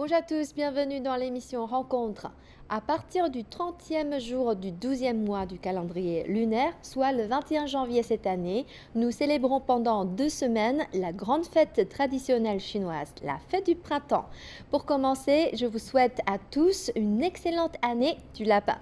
Bonjour à tous, bienvenue dans l'émission Rencontre. À partir du 30e jour du 12e mois du calendrier lunaire, soit le 21 janvier cette année, nous célébrons pendant 2 semaines la grande fête traditionnelle chinoise, la fête du printemps. Pour commencer, je vous souhaite à tous une excellente année du lapin.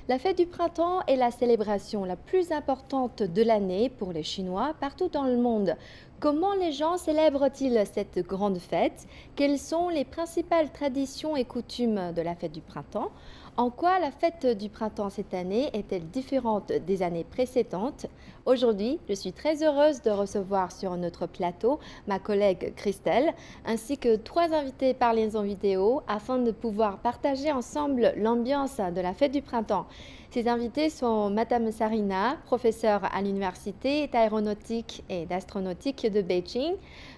La fête du printemps est la célébration la plus importante de l'année pour les Chinois partout dans le monde. Comment les gens célèbrent-ils cette grande fête? Quelles sont les principales traditions et coutumes de la fête du printemps? En quoi la fête du printemps cette année est-elle différente des années précédentes? Aujourd'hui, je suis très heureuse de recevoir sur notre plateau ma collègue Christelle, ainsi que 3 invités par liaison vidéo afin de pouvoir partager ensemble l'ambiance de la fête du printemps. Ces invités sont Madame Sarina, professeure à l'Université d'aéronautique et d'astronautique de Beijing,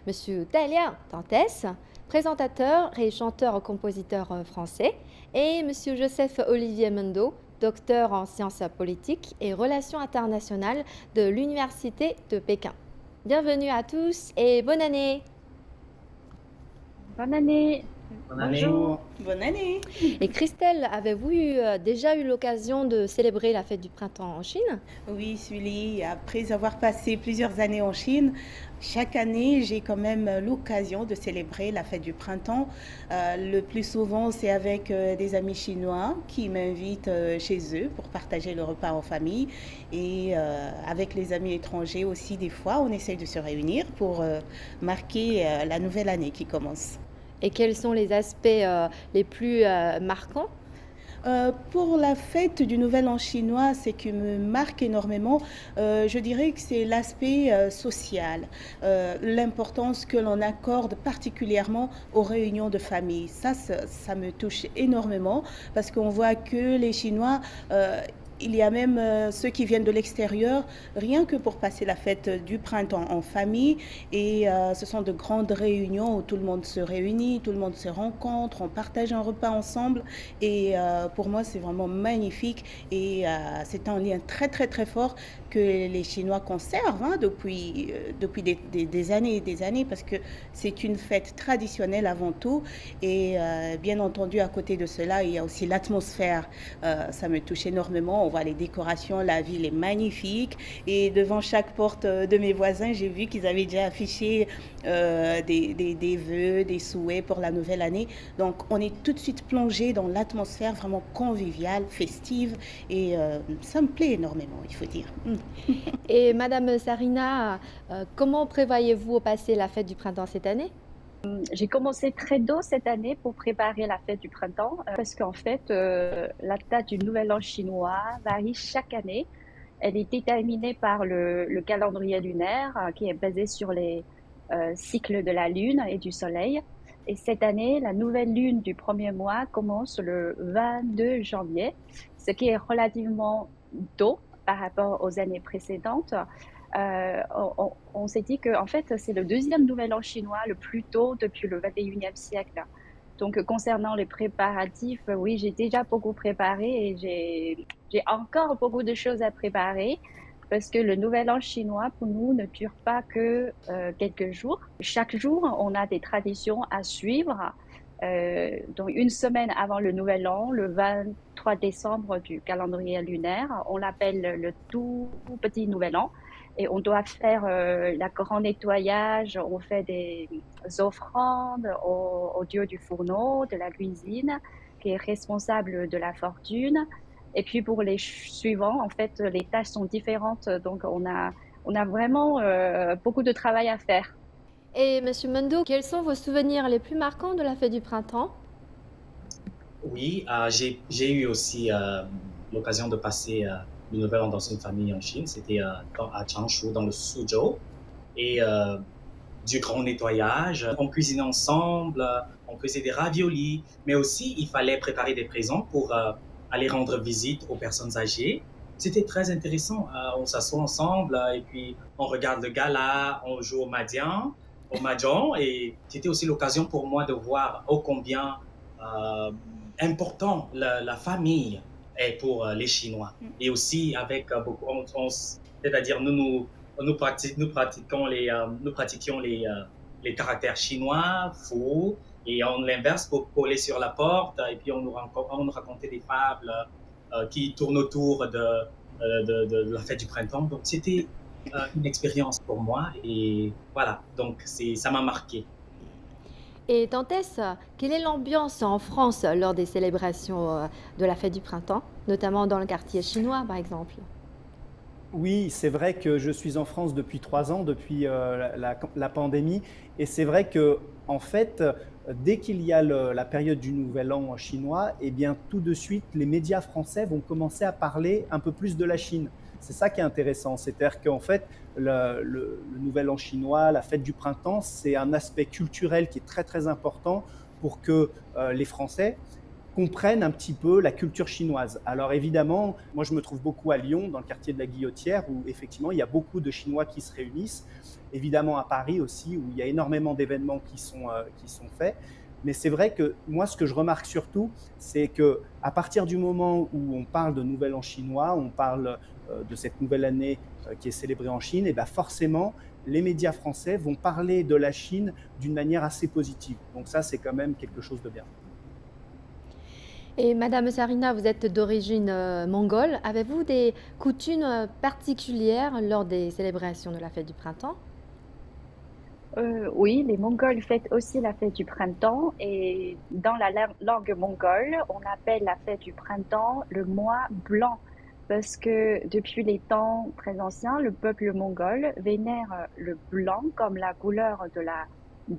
Monsieur Talia Dantes, présentateur et chanteur-compositeur français, et Monsieur Joseph Olivier Mendo, docteur en sciences politiques et relations internationales de l'Université de Pékin. Bienvenue à tous et bonne année! Bonne année. Bonne année. Bonjour. Bonne année. Et Christelle, avez-vous déjà eu l'occasion de célébrer la fête du printemps en Chine? Oui, Sully, après avoir passé plusieurs années en Chine, chaque année, j'ai quand même l'occasion de célébrer la fête du printemps. Le plus souvent, c'est avec des amis chinois qui m'invitent chez eux pour partager le repas en famille. Et avec les amis étrangers aussi, des fois, on essaye de se réunir pour marquer la nouvelle année qui commence. Et quels sont les aspects les plus marquants? Pour la fête du Nouvel An chinois, ce qui me marque énormément, je dirais que c'est l'aspect social, l'importance que l'on accorde particulièrement aux réunions de famille. Ça me touche énormément parce qu'on voit que les Chinois, il y a même ceux qui viennent de l'extérieur, rien que pour passer la fête du printemps en famille. Et ce sont de grandes réunions où tout le monde se réunit, tout le monde se rencontre, on partage un repas ensemble. Et pour moi, c'est vraiment magnifique. Et c'est un lien très, très, très fort que les Chinois conservent depuis des années et des années, parce que c'est une fête traditionnelle avant tout. Et bien entendu, à côté de cela, il y a aussi l'atmosphère. Ça me touche énormément. On voit les décorations, la ville est magnifique. Et devant chaque porte de mes voisins, j'ai vu qu'ils avaient déjà affiché des vœux, des souhaits pour la nouvelle année. Donc, on est tout de suite plongé dans l'atmosphère vraiment conviviale, festive. Et ça me plaît énormément, il faut dire. Et Madame Sarina, comment prévoyez-vous passer la fête du printemps cette année? J'ai commencé très tôt cette année pour préparer la fête du printemps parce qu'en fait, la date du Nouvel An chinois varie chaque année. Elle est déterminée par le calendrier lunaire qui est basé sur les cycles de la Lune et du Soleil. Et cette année, la nouvelle lune du premier mois commence le 22 janvier, ce qui est relativement tôt par rapport aux années précédentes. On s'est dit que en fait, c'est le deuxième nouvel an chinois le plus tôt depuis le 21e siècle. Donc, concernant les préparatifs, oui, j'ai déjà beaucoup préparé et j'ai encore beaucoup de choses à préparer parce que le nouvel an chinois, pour nous, ne dure pas que quelques jours. Chaque jour, on a des traditions à suivre. Donc, une semaine avant le nouvel an, le 23 décembre du calendrier lunaire, on l'appelle le tout petit nouvel an. Et on doit faire la grand nettoyage, on fait des offrandes au dieu du fourneau, de la cuisine, qui est responsable de la fortune. Et puis pour les suivants, en fait, les tâches sont différentes, donc on a vraiment beaucoup de travail à faire. Et Monsieur Mendo, quels sont vos souvenirs les plus marquants de la fête du printemps? Oui, j'ai eu aussi l'occasion de passer le Nouvel An dans une famille en Chine. C'était à Changshu, dans le Suzhou. Et du grand nettoyage, on cuisinait ensemble, on faisait des raviolis, mais aussi il fallait préparer des présents pour aller rendre visite aux personnes âgées. C'était très intéressant. On s'assoit ensemble et puis on regarde le gala, on joue au mahjong, et c'était aussi l'occasion pour moi de voir ô combien important la famille est pour les Chinois. Et aussi avec beaucoup, c'est-à-dire nous pratiquions les caractères chinois, fou, Et on l'inverse pour coller sur la porte. Et puis, on nous racontait des fables qui tournent autour de la fête du printemps. Donc, c'était une expérience pour moi. Et voilà, donc ça m'a marqué. Et Tantès, quelle est l'ambiance en France lors des célébrations de la fête du printemps, notamment dans le quartier chinois par exemple? Oui, c'est vrai que je suis en France depuis 3 ans, depuis la pandémie, et c'est vrai que en fait, dès qu'il y a la période du Nouvel An chinois, eh bien tout de suite, les médias français vont commencer à parler un peu plus de la Chine. C'est ça qui est intéressant, c'est-à-dire qu'en fait, le Nouvel An chinois, la fête du printemps, c'est un aspect culturel qui est très très important pour que les Français comprennent un petit peu la culture chinoise. Alors évidemment, moi je me trouve beaucoup à Lyon, dans le quartier de la Guillotière, où effectivement il y a beaucoup de Chinois qui se réunissent. Évidemment à Paris aussi, où il y a énormément d'événements qui sont faits. Mais c'est vrai que moi ce que je remarque surtout, c'est qu'à partir du moment où on parle de Nouvel An chinois, on parle de cette nouvelle année qui est célébrée en Chine, et bien forcément les médias français vont parler de la Chine d'une manière assez positive. Donc ça c'est quand même quelque chose de bien. Et Madame Sarina, vous êtes d'origine mongole. Avez-vous des coutumes particulières lors des célébrations de la fête du printemps? Oui, les Mongols fêtent aussi la fête du printemps et dans la langue mongole, on appelle la fête du printemps le mois blanc parce que depuis les temps très anciens, le peuple mongol vénère le blanc comme la couleur de la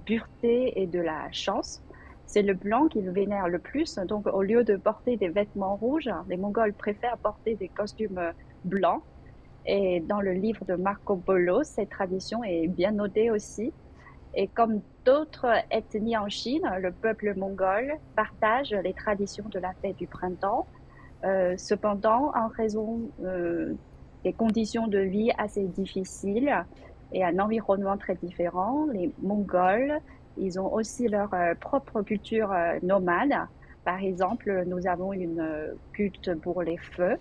pureté et de la chance. C'est le blanc qu'ils vénèrent le plus. Donc, au lieu de porter des vêtements rouges, les Mongols préfèrent porter des costumes blancs. Et dans le livre de Marco Polo, cette tradition est bien notée aussi. Et comme d'autres ethnies en Chine, le peuple mongol partage les traditions de la fête du printemps. Cependant, en raison des conditions de vie assez difficiles et un environnement très différent, les Mongols, ils ont aussi leur propre culture nomade. Par exemple, nous avons une culte pour les feux.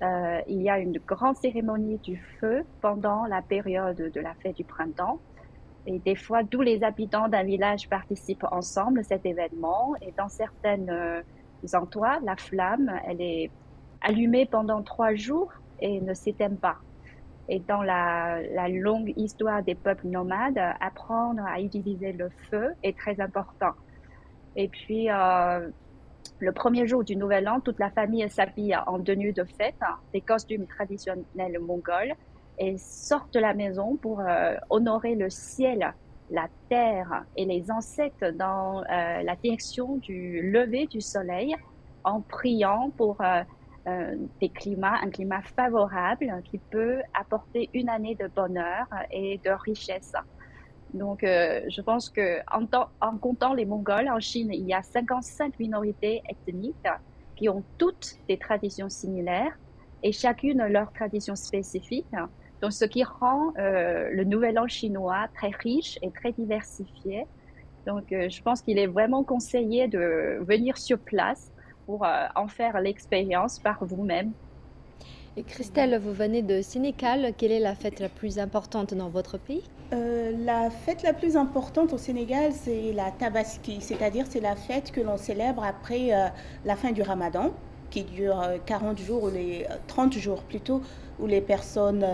Il y a une grande cérémonie du feu pendant la période de la fête du printemps. Et des fois, tous les habitants d'un village participent ensemble à cet événement. Et dans certains endroits, la flamme, elle est allumée pendant 3 jours et ne s'éteint pas. Et dans la longue histoire des peuples nomades, apprendre à utiliser le feu est très important. Et puis, le premier jour du Nouvel An, toute la famille s'habille en tenue de fête, des costumes traditionnels mongols, et sortent de la maison pour honorer le ciel, la terre et les ancêtres dans la direction du lever du soleil, en priant pour un climat favorable qui peut apporter une année de bonheur et de richesse. Donc, je pense que en comptant les Mongols, en Chine, il y a 55 minorités ethniques qui ont toutes des traditions similaires et chacune leur tradition spécifique. Donc, ce qui rend le Nouvel An chinois très riche et très diversifié. Donc, je pense qu'il est vraiment conseillé de venir sur place pour en faire l'expérience par vous-même. Et Christelle, vous venez de Sénégal. Quelle est la fête la plus importante dans votre pays? La fête la plus importante au Sénégal, c'est la Tabaski, c'est-à-dire c'est la fête que l'on célèbre après la fin du Ramadan, qui dure 40 jours ou 30 jours plutôt, où les personnes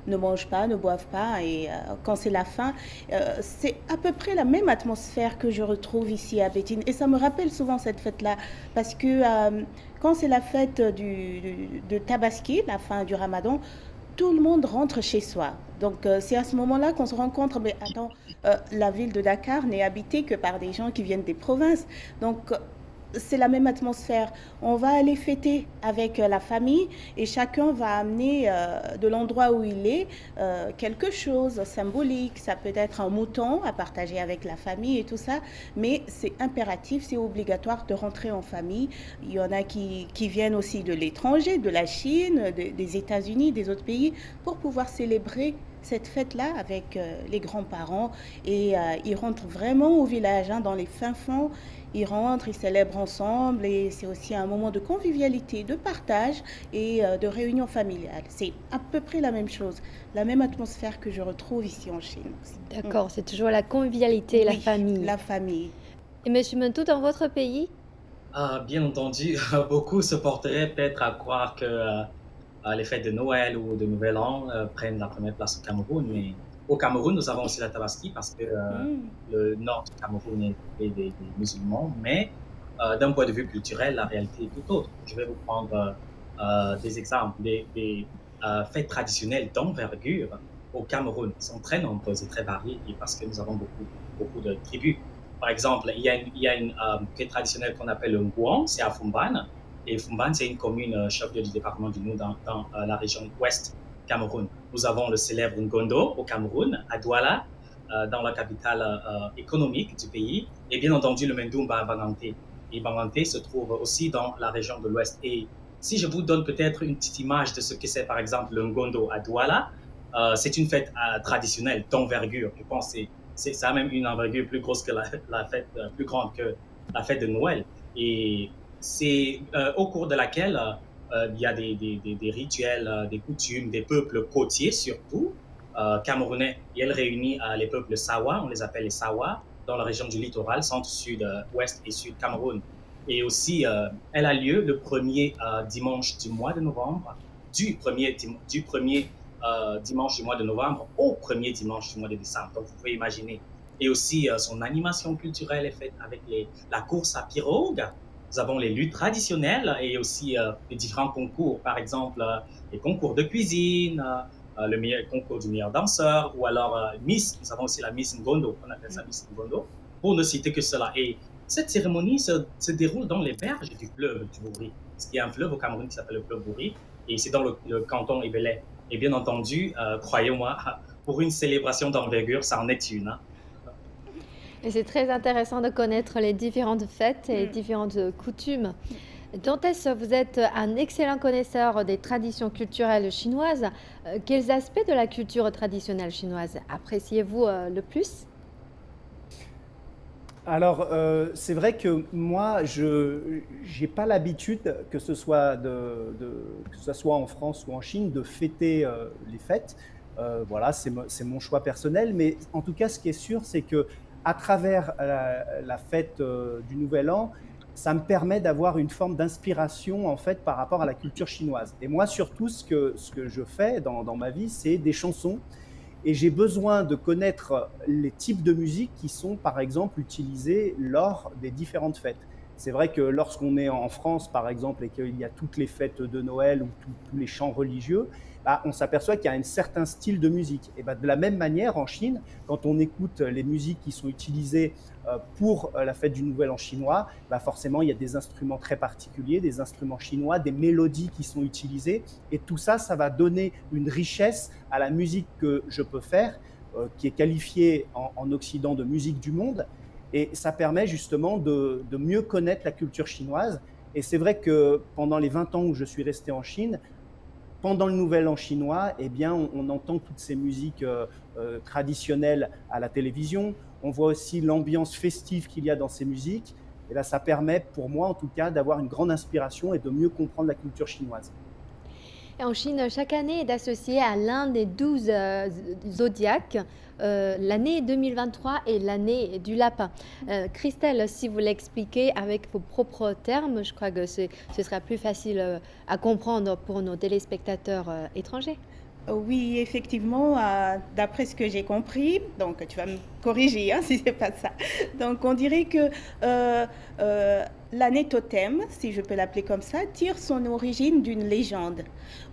ne mangent pas, ne boivent pas. Et quand c'est la fin, c'est à peu près la même atmosphère que je retrouve ici à Béthine. Et ça me rappelle souvent cette fête-là, parce que quand c'est la fête de Tabaski, la fin du Ramadan, tout le monde rentre chez soi. Donc c'est à ce moment-là qu'on se rend compte, mais attends, la ville de Dakar n'est habitée que par des gens qui viennent des provinces. Donc c'est la même atmosphère. On va aller fêter avec la famille et chacun va amener de l'endroit où il est quelque chose symbolique. Ça peut être un mouton à partager avec la famille et tout ça, mais c'est impératif, c'est obligatoire de rentrer en famille. Il y en a qui viennent aussi de l'étranger, de la Chine, des États-Unis, des autres pays, pour pouvoir célébrer cette fête-là avec les grands-parents. Et ils rentrent vraiment au village, hein, dans les fins fonds. Ils rentrent, ils célèbrent ensemble et c'est aussi un moment de convivialité, de partage et de réunion familiale. C'est à peu près la même chose, la même atmosphère que je retrouve ici en Chine aussi. D'accord, c'est toujours la convivialité et la Oui, famille. la famille. Et Monsieur Mentou, dans votre pays? Bien entendu, beaucoup se porteraient peut-être à croire que les fêtes de Noël ou de Nouvel An prennent la première place au Cameroun, mais au Cameroun, nous avons aussi la Tabaski parce que Hmm. le nord du Cameroun est peuplé des musulmans, mais d'un point de vue culturel, la réalité est tout autre. Je vais vous prendre des exemples. Les fêtes traditionnelles d'envergure au Cameroun sont très nombreuses et très variées et parce que nous avons beaucoup de tribus. Par exemple, il y a une fête traditionnelle qu'on appelle le Ngouan, c'est à Fumban. Et Fumban, c'est une commune chef-lieu du département du Nou dans la région ouest Cameroun. Nous avons le célèbre Ngondo au Cameroun, à Douala, dans la capitale économique du pays, et bien entendu le Mendoumba à Bangante. Et Bangante se trouve aussi dans la région de l'ouest. Et si je vous donne peut-être une petite image de ce que c'est par exemple le Ngondo à Douala, c'est une fête traditionnelle d'envergure. Je pense que ça a même une envergure plus grosse que la fête, plus grande que la fête de Noël. Et c'est au cours de laquelle il y a des rituels, des coutumes, des peuples côtiers surtout, camerounais. Et elle réunit les peuples Sawa, on les appelle les Sawa, dans la région du littoral, centre, sud, ouest et sud Cameroun. Et aussi, elle a lieu le premier dimanche du mois de novembre, du premier dimanche du mois de novembre au premier dimanche du mois de décembre. Donc, vous pouvez imaginer. Et aussi, son animation culturelle est faite avec la course à pirogue. Nous avons les luttes traditionnelles et aussi les différents concours. Par exemple, les concours de cuisine, le concours du meilleur danseur, ou alors Miss. Nous avons aussi la Miss Ngondo, on appelle ça Miss Ngondo, pour ne citer que cela. Et cette cérémonie se déroule dans les berges du fleuve du Bouri. Il y a un fleuve au Cameroun qui s'appelle le fleuve Bouri, et c'est dans le canton Ébélé. Et bien entendu, croyez-moi, pour une célébration d'envergure, ça en est une. Hein. Et c'est très intéressant de connaître les différentes fêtes et les Hmm. différentes coutumes. Dantès, vous êtes un excellent connaisseur des traditions culturelles chinoises. Quels aspects de la culture traditionnelle chinoise appréciez-vous le plus? Alors, c'est vrai que moi, je n'ai pas l'habitude, que ce soit que ce soit en France ou en Chine, de fêter les fêtes. Voilà, c'est mon choix personnel. Mais en tout cas, ce qui est sûr, c'est que à travers la fête du Nouvel An, ça me permet d'avoir une forme d'inspiration en fait par rapport à la culture chinoise. Et moi, surtout, ce que je fais dans ma vie, c'est des chansons et j'ai besoin de connaître les types de musique qui sont, par exemple, utilisés lors des différentes fêtes. C'est vrai que lorsqu'on est en France, par exemple, et qu'il y a toutes les fêtes de Noël ou tous les chants religieux, bah, on s'aperçoit qu'il y a un certain style de musique. Et bah, de la même manière, en Chine, quand on écoute les musiques qui sont utilisées pour la fête du Nouvel An chinois, bah forcément, il y a des instruments très particuliers, des instruments chinois, des mélodies qui sont utilisées. Et tout ça, ça va donner une richesse à la musique que je peux faire, qui est qualifiée en Occident de musique du monde. Et ça permet justement de mieux connaître la culture chinoise. Et c'est vrai que pendant les 20 ans où je suis resté en Chine, pendant le Nouvel An chinois, eh bien, on entend toutes ces musiques traditionnelles à la télévision. On voit aussi l'ambiance festive qu'il y a dans ces musiques. Et là, ça permet, pour moi en tout cas, d'avoir une grande inspiration et de mieux comprendre la culture chinoise. Et en Chine, chaque année est associée à l'un des 12 zodiaques. L'année 2023 est l'année du lapin. Christelle, si vous l'expliquez avec vos propres termes, je crois que ce sera plus facile à comprendre pour nos téléspectateurs étrangers. Oui, effectivement, d'après ce que j'ai compris, donc tu vas me corriger hein, si c'est pas ça. Donc on dirait que euh, l'année totem, si je peux l'appeler comme ça, tire son origine d'une légende.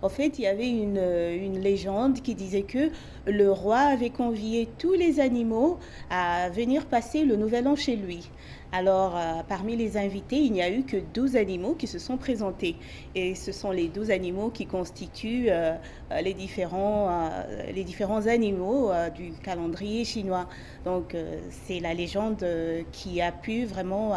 En fait, il y avait une légende qui disait que le roi avait convié tous les animaux à venir passer le nouvel an chez lui. Alors, parmi les invités, il n'y a eu que 12 animaux qui se sont présentés. Et ce sont les 12 animaux qui constituent les différents animaux du calendrier chinois. Donc, c'est la légende qui a pu vraiment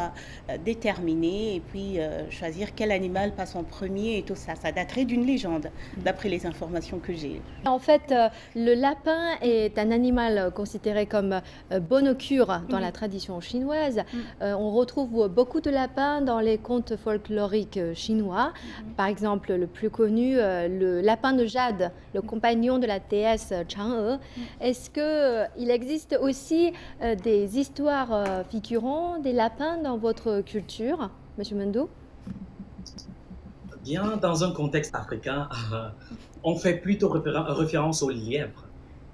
déterminer et puis choisir quel animal passe en premier et tout ça. Ça daterait d'une légende, d'après les informations que j'ai. En fait, le lapin est un animal considéré comme bon augure dans la tradition chinoise. On retrouve beaucoup de lapins dans les contes folkloriques chinois. Par exemple, le plus connu, le lapin de jade, le compagnon de la déesse Chang'e. Est-ce qu'il existe aussi aussi des histoires figurant des lapins dans votre culture, Monsieur Mendo? Bien, dans un contexte africain, on fait plutôt référence aux lièvres,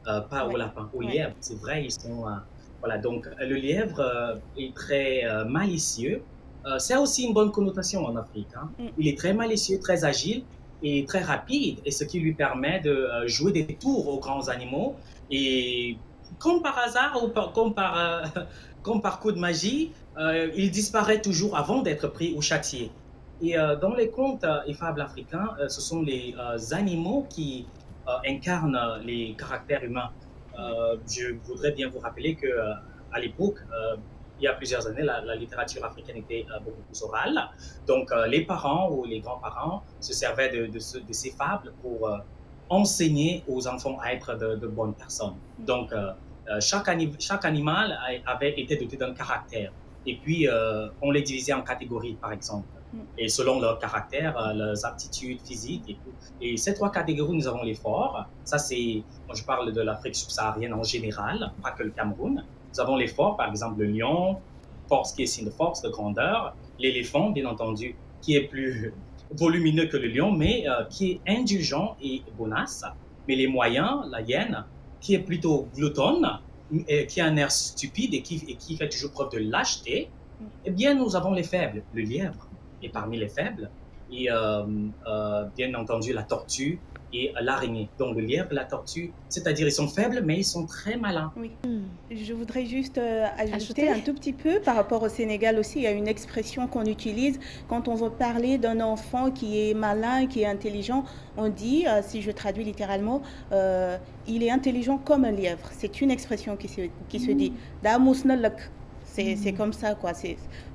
pas aux Oui, lapins. Aux oui. lièvres, c'est vrai, ils sont... voilà, donc le lièvre est très malicieux. C'est aussi une bonne connotation en Afrique, hein. Mm. Il est très malicieux, très agile et très rapide, et ce qui lui permet de jouer des tours aux grands animaux. Et comme par hasard ou comme par coup de magie, il disparaît toujours avant d'être pris ou châtié. Et dans les contes et fables africains, ce sont les animaux qui incarnent les caractères humains. Oui. Je voudrais bien vous rappeler que à l'époque, il y a plusieurs années, la littérature africaine était beaucoup plus orale. Donc, les parents ou les grands-parents se servaient de ces fables pour enseigner aux enfants à être de bonnes personnes. Donc, chaque animal avait été doté d'un caractère. Et puis, on les divisait en catégories, par exemple. Et selon leur caractère, leurs aptitudes physiques et tout. Et ces trois catégories, nous avons les forts. Ça, c'est, moi, je parle de l'Afrique subsaharienne en général, pas que le Cameroun. Nous avons les forts, par exemple le lion, force qui est signe de force, de grandeur. L'éléphant, bien entendu, qui est plus volumineux que le lion, mais qui est indulgent et bonasse. Mais les moyens, la hyène, qui est plutôt gloutonne, et qui a un air stupide et qui fait toujours preuve de lâcheté. Eh bien, nous avons les faibles, le lièvre est parmi les faibles, et bien entendu la tortue et l'araignée. Donc le lièvre, la tortue, c'est-à-dire ils sont faibles, mais ils sont très malins. Oui. Je voudrais juste Ajouter. ajouter un tout petit peu par rapport au Sénégal aussi. Il y a une expression qu'on utilise quand on veut parler d'un enfant qui est malin, qui est intelligent. On dit, si je traduis littéralement, il est intelligent comme un lièvre. C'est une expression qui se dit. C'est comme ça, quoi.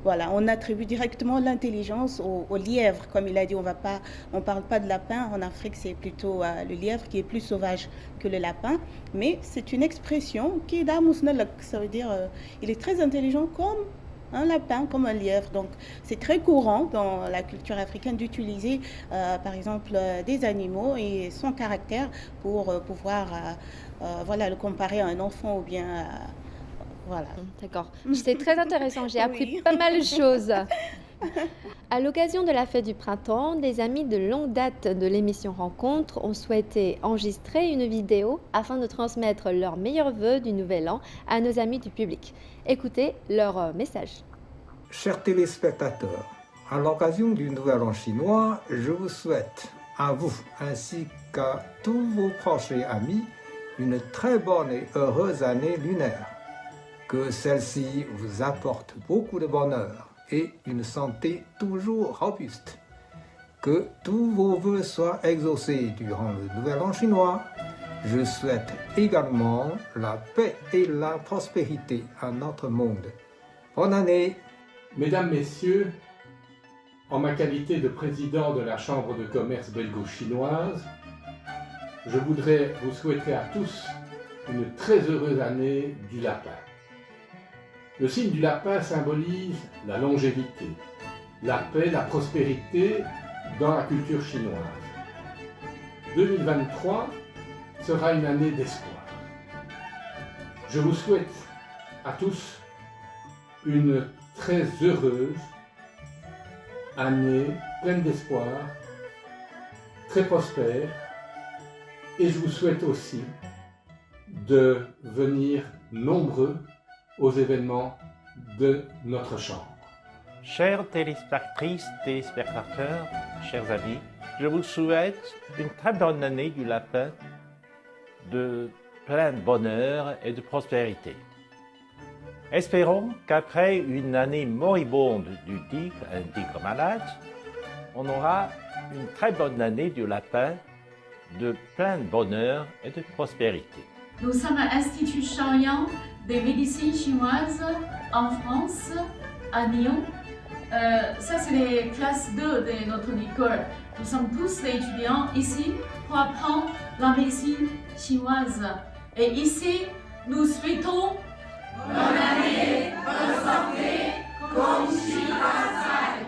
Voilà, on attribue directement l'intelligence au lièvre. Comme il a dit, on parle pas de lapin. En Afrique, c'est plutôt le lièvre qui est plus sauvage que le lapin. Mais c'est une expression qui est d'amousnalak. Ça veut dire, il est très intelligent comme un lapin, comme un lièvre. Donc, c'est très courant dans la culture africaine d'utiliser, par exemple, des animaux et son caractère pour pouvoir, voilà, le comparer à un enfant ou bien voilà. D'accord. C'est très intéressant. J'ai appris Oui. pas mal de choses. À l'occasion de la fête du printemps, des amis de longue date de l'émission Rencontre ont souhaité enregistrer une vidéo afin de transmettre leurs meilleurs vœux du Nouvel An à nos amis du public. Écoutez leur message. Chers téléspectateurs, à l'occasion du Nouvel An chinois, je vous souhaite, à vous ainsi qu'à tous vos proches et amis, une très bonne et heureuse année lunaire. Que celle-ci vous apporte beaucoup de bonheur et une santé toujours robuste. Que tous vos vœux soient exaucés durant le Nouvel An chinois. Je souhaite également la paix et la prospérité à notre monde. Bonne année! Mesdames, Messieurs, en ma qualité de président de la Chambre de commerce belgo-chinoise, je voudrais vous souhaiter à tous une très heureuse année du lapin. Le signe du lapin symbolise la longévité, la paix, la prospérité dans la culture chinoise. 2023 sera une année d'espoir. Je vous souhaite à tous une très heureuse année pleine d'espoir, très prospère, et je vous souhaite aussi de venir nombreux aux événements de notre chambre. Chères téléspectatrices, téléspectateurs, chers amis, je vous souhaite une très bonne année du lapin, de plein de bonheur et de prospérité. Espérons qu'après une année moribonde du tigre, un tigre malade, on aura une très bonne année du lapin, de plein de bonheur et de prospérité. Nous sommes à l'Institut Chaoyang des médecines chinoises en France, à Nyon. Ça, c'est les classes 2 de notre école. Nous sommes tous des étudiants ici pour apprendre la médecine chinoise. Et ici, nous souhaitons bonne année, bonne santé, Gong Xi Fa Cai.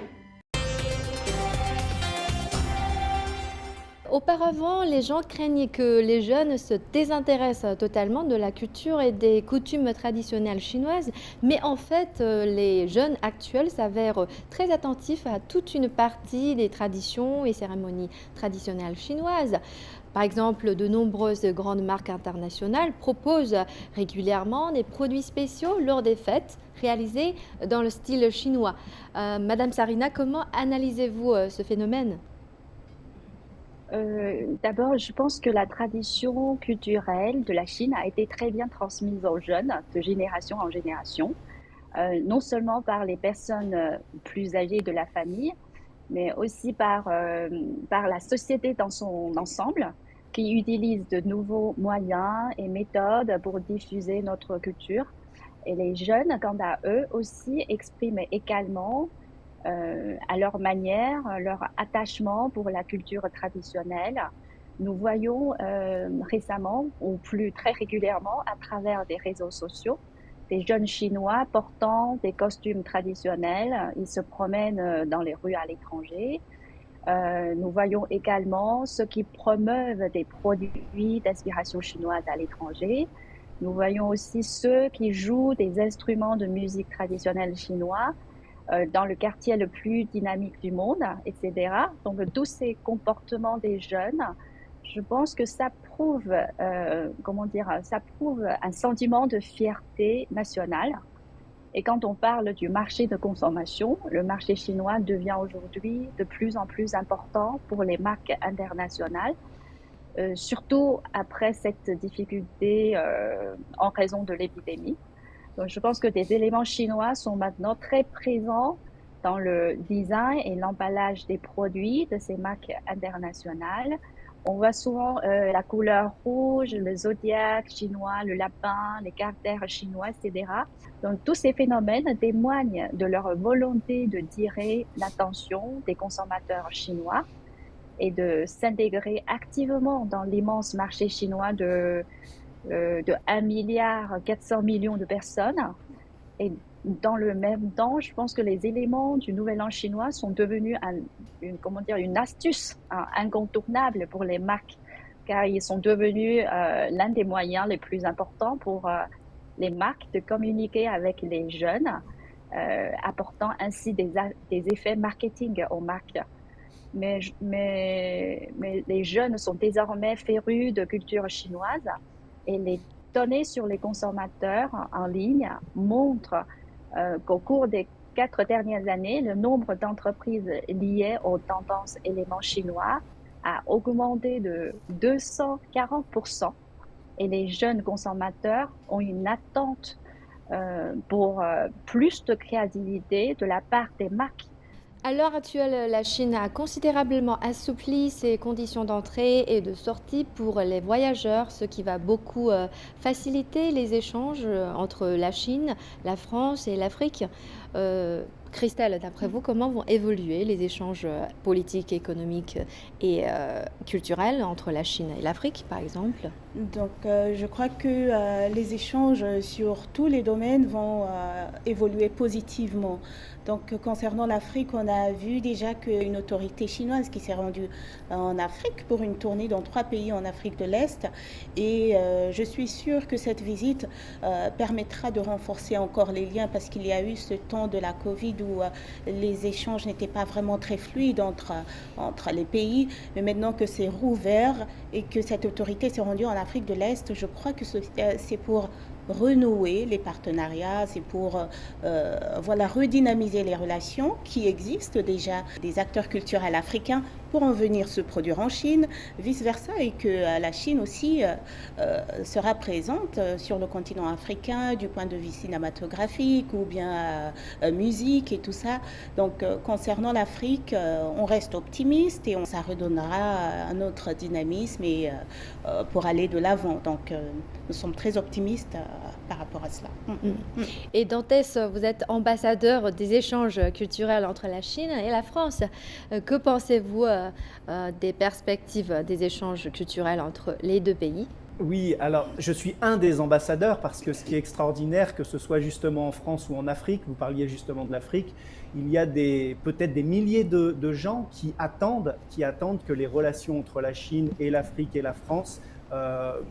Auparavant, les gens craignaient que les jeunes se désintéressent totalement de la culture et des coutumes traditionnelles chinoises, mais en fait, les jeunes actuels s'avèrent très attentifs à toute une partie des traditions et cérémonies traditionnelles chinoises. Par exemple, de nombreuses grandes marques internationales proposent régulièrement des produits spéciaux lors des fêtes réalisés dans le style chinois. Madame Sarina, comment analysez-vous ce phénomène? D'abord, je pense que la tradition culturelle de la Chine a été très bien transmise aux jeunes de génération en génération, non seulement par les personnes plus âgées de la famille, mais aussi par la société dans son ensemble, qui utilise de nouveaux moyens et méthodes pour diffuser notre culture. Et les jeunes, quant à eux aussi, expriment également à leur manière, leur attachement pour la culture traditionnelle. Nous voyons récemment, ou plus très régulièrement, à travers des réseaux sociaux, des jeunes Chinois portant des costumes traditionnels. Ils se promènent dans les rues à l'étranger. Nous voyons également ceux qui promeuvent des produits d'inspiration chinoise à l'étranger. Nous voyons aussi ceux qui jouent des instruments de musique traditionnelle chinois dans le quartier le plus dynamique du monde, etc. Donc, tous ces comportements des jeunes, je pense que ça prouve, ça prouve un sentiment de fierté nationale. Et quand on parle du marché de consommation, le marché chinois devient aujourd'hui de plus en plus important pour les marques internationales, surtout après cette difficulté en raison de l'épidémie. Donc, je pense que des éléments chinois sont maintenant très présents dans le design et l'emballage des produits de ces marques internationales. On voit souvent la couleur rouge, le zodiaque chinois, le lapin, les caractères chinois, etc. Donc, tous ces phénomènes témoignent de leur volonté de tirer l'attention des consommateurs chinois et de s'intégrer activement dans l'immense marché chinois de 1,4 milliard de personnes. Et dans le même temps, je pense que les éléments du Nouvel An chinois sont devenus une astuce incontournable pour les marques, car ils sont devenus l'un des moyens les plus importants pour les marques de communiquer avec les jeunes, apportant ainsi des effets marketing aux marques. Mais les jeunes sont désormais férus de culture chinoise et les données sur les consommateurs en ligne montrent qu'au cours des 4 dernières années, le nombre d'entreprises liées aux tendances éléments chinois a augmenté de 240%. Et les jeunes consommateurs ont une attente pour plus de créativité de la part des marques. À l'heure actuelle, la Chine a considérablement assoupli ses conditions d'entrée et de sortie pour les voyageurs, ce qui va beaucoup faciliter les échanges entre la Chine, la France et l'Afrique. Christelle, d'après vous, comment vont évoluer les échanges politiques, économiques et culturels entre la Chine et l'Afrique, par exemple? Donc, je crois que les échanges sur tous les domaines vont évoluer positivement. Donc, concernant l'Afrique, on a vu déjà qu'une autorité chinoise qui s'est rendue en Afrique pour une tournée dans 3 pays en Afrique de l'Est. Et je suis sûre que cette visite permettra de renforcer encore les liens parce qu'il y a eu ce temps de la Covid où les échanges n'étaient pas vraiment très fluides entre les pays. Mais maintenant que c'est rouvert et que cette autorité s'est rendue en Afrique de l'Est, je crois que c'est pour renouer les partenariats, c'est pour redynamiser les relations qui existent déjà des acteurs culturels africains pour en venir se produire en Chine, vice-versa, et que la Chine aussi sera présente sur le continent africain du point de vue cinématographique ou bien musique et tout ça. Donc concernant l'Afrique, on reste optimiste et ça redonnera un autre dynamisme et, pour aller de l'avant. Donc nous sommes très optimistes par rapport à cela. Et Dantès, vous êtes ambassadeur des échanges culturels entre la Chine et la France. Que pensez-vous des perspectives des échanges culturels entre les 2 pays? Oui, alors je suis un des ambassadeurs parce que ce qui est extraordinaire, que ce soit justement en France ou en Afrique, vous parliez justement de l'Afrique, il y a peut-être des milliers de gens qui attendent que les relations entre la Chine et l'Afrique et la France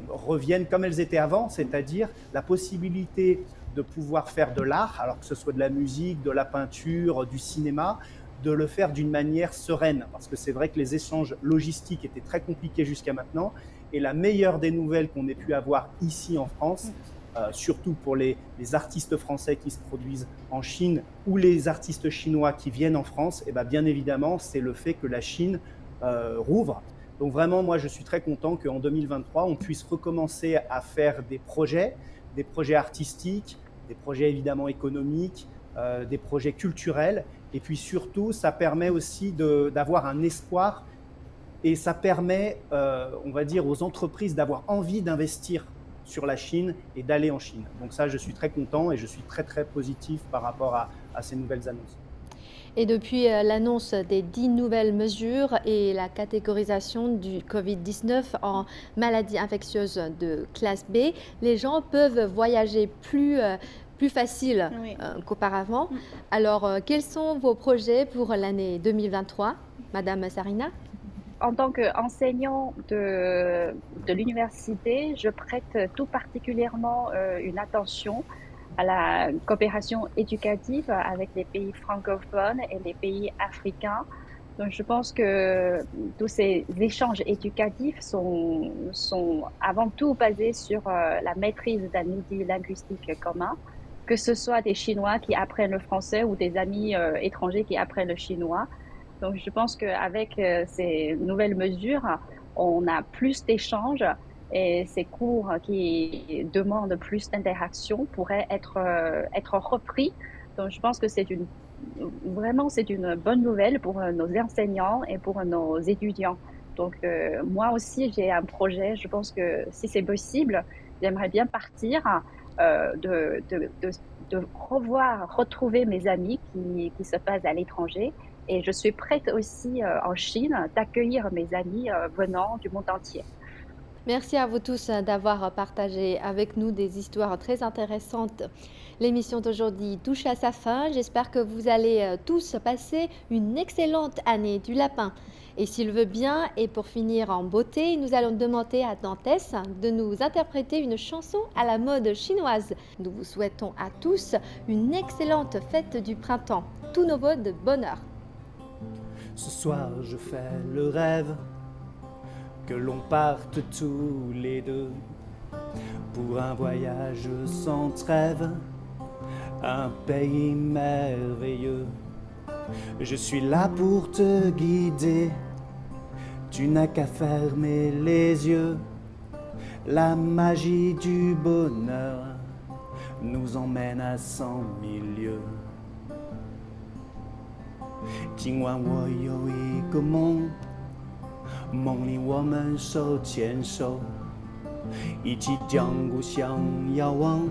reviennent comme elles étaient avant, c'est-à-dire la possibilité de pouvoir faire de l'art, alors que ce soit de la musique, de la peinture, du cinéma, de le faire d'une manière sereine, parce que c'est vrai que les échanges logistiques étaient très compliqués jusqu'à maintenant. Et la meilleure des nouvelles qu'on ait pu avoir ici en France, surtout pour les artistes français qui se produisent en Chine ou les artistes chinois qui viennent en France, et bien évidemment, c'est le fait que la Chine rouvre. Donc vraiment, moi, je suis très content qu'en 2023, on puisse recommencer à faire des projets artistiques, des projets évidemment économiques, des projets culturels. Et puis surtout, ça permet aussi d'avoir un espoir. Et ça permet, on va dire, aux entreprises d'avoir envie d'investir sur la Chine et d'aller en Chine. Donc ça, je suis très content et je suis très, très positif par rapport à ces nouvelles annonces. Et depuis l'annonce des 10 nouvelles mesures et la catégorisation du Covid-19 en maladie infectieuse de classe B, les gens peuvent voyager plus facile qu'auparavant. Alors, quels sont vos projets pour l'année 2023, Madame Sarina? En tant qu'enseignant de l'université, je prête tout particulièrement une attention à la coopération éducative avec les pays francophones et les pays africains. Donc, je pense que tous ces échanges éducatifs sont avant tout basés sur la maîtrise d'un outil linguistique commun, que ce soit des Chinois qui apprennent le français ou des amis étrangers qui apprennent le chinois. Donc, je pense qu'avec ces nouvelles mesures, on a plus d'échanges et ces cours qui demandent plus d'interaction pourraient être repris. Donc, je pense que c'est une bonne nouvelle pour nos enseignants et pour nos étudiants. Donc, moi aussi, j'ai un projet. Je pense que si c'est possible, j'aimerais bien partir, de retrouver mes amis qui se passent à l'étranger. Et je suis prête aussi en Chine d'accueillir mes amis venant du monde entier. Merci à vous tous d'avoir partagé avec nous des histoires très intéressantes. L'émission d'aujourd'hui touche à sa fin. J'espère que vous allez tous passer une excellente année du lapin. Et s'il veut bien, et pour finir en beauté, nous allons demander à Dantès de nous interpréter une chanson à la mode chinoise. Nous vous souhaitons à tous une excellente fête du printemps. Tous nos vœux de bonheur. Ce soir, je fais le rêve que l'on parte tous les deux pour un voyage sans trêve, un pays merveilleux. Je suis là pour te guider, tu n'as qu'à fermer les yeux. La magie du bonheur nous emmène à 100 000 lieues. 今晚我有一个梦，梦里我们手牵手，一起将故乡遥望，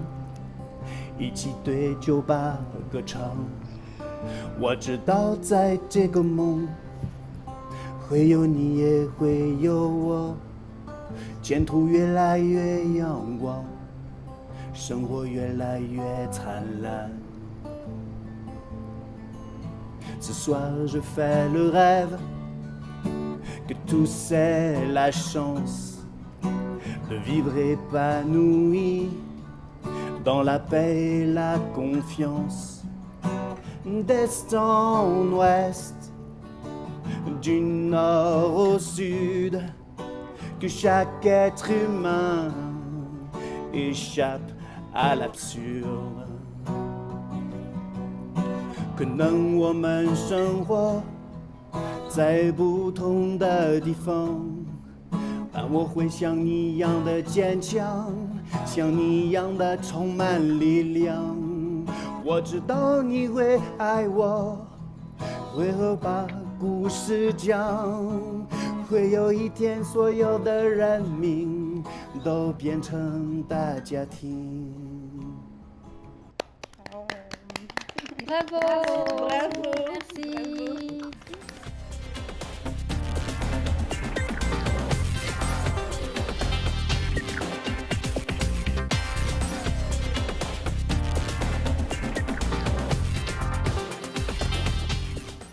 一起对酒吧歌唱。我知道在这个梦，会有你也会有我，前途越来越阳光，生活越来越灿烂。Ce soir je fais le rêve que tous aient la chance de vivre épanoui dans la paix et la confiance. D'est en ouest, du nord au sud, que chaque être humain échappe à l'absurde. 可能我们生活在不同的地方，但我会像你一样的坚强，像你一样的充满力量。我知道你会爱我，会和把故事讲，会有一天所有的人民都变成大家庭。 Bravo, Bravo. Merci.